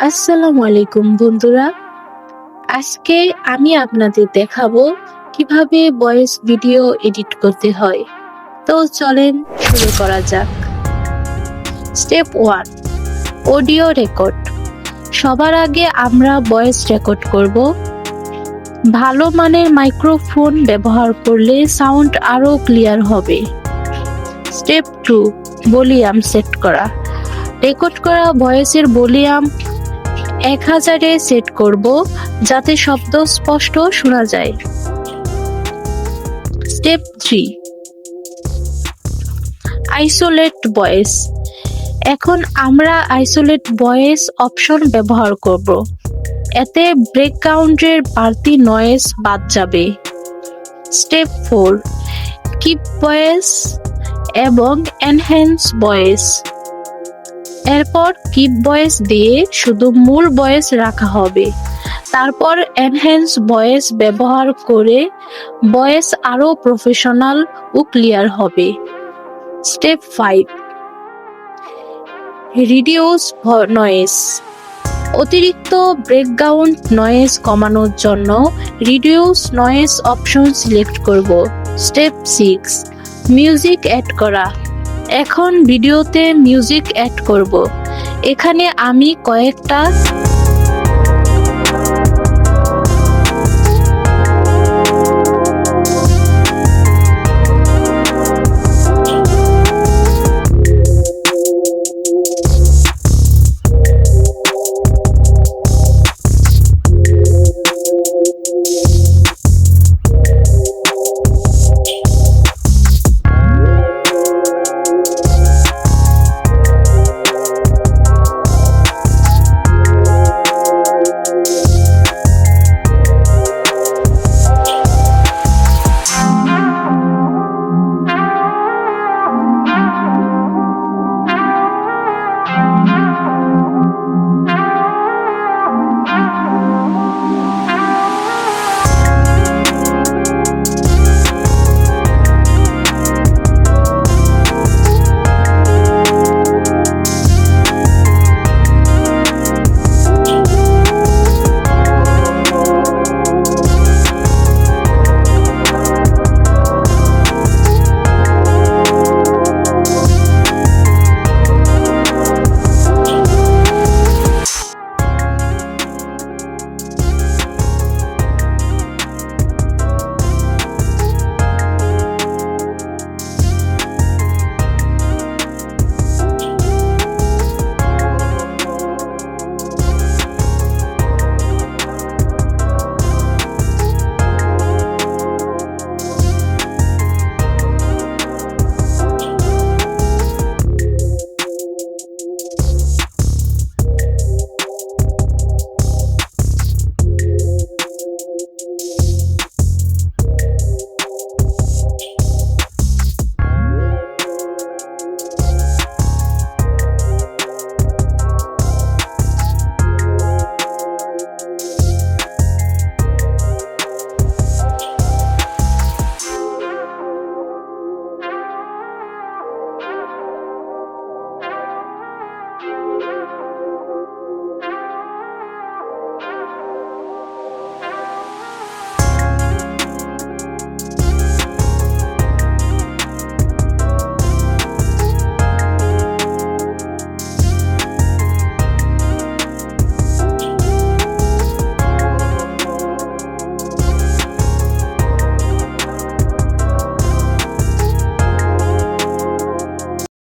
আসসালামু আলাইকুম বন্ধুরা, আজকে আমি আপনাদের দেখাবো কিভাবে ভয়েস ভিডিও এডিট করতে হয়। তো চলেন শুরু করা যাক। Step 1, audio record. সবার আগে আমরা ভয়েস রেকর্ড করব। ভালো মানের মাইক্রোফোন ব্যবহার করলে সাউন্ড আরো ক্লিয়ার হবে। স্টেপ 2, ভলিউম সেট করা। রেকর্ড করা ভয়েসের ভলিউম 1000-এ সেট করব যাতে শব্দ স্পষ্ট শোনা যায়। Step 3, isolate voice. এখন আমরা আইসোলেট ভয়েস অপশন ব্যবহার করব। এতে ব্যাকগ্রাউন্ডের বাড়তি নয়েজ বাদ যাবে। স্টেপ 4, কিপ ভয়েস এবং এনহ্যান্স ভয়েস। এরপর কিপ ভয়েস দিয়ে শুধু মূল ভয়েস রাখা হবে। তারপর এনহ্যান্স ভয়েস ব্যবহার করে ভয়েস আরো প্রফেশনাল ও ক্লিয়ার হবে। Step 5, reduce noise. অতিরিক্ত ব্যাকগ্রাউন্ড নয়েজ কমানোর জন্য রিডিউস নয়েজ অপশন সিলেক্ট করব। স্টেপ 6, মিউজিক অ্যাড করা। এখন ভিডিওতে মিউজিক অ্যাড করব। এখানে আমি কয়েকটা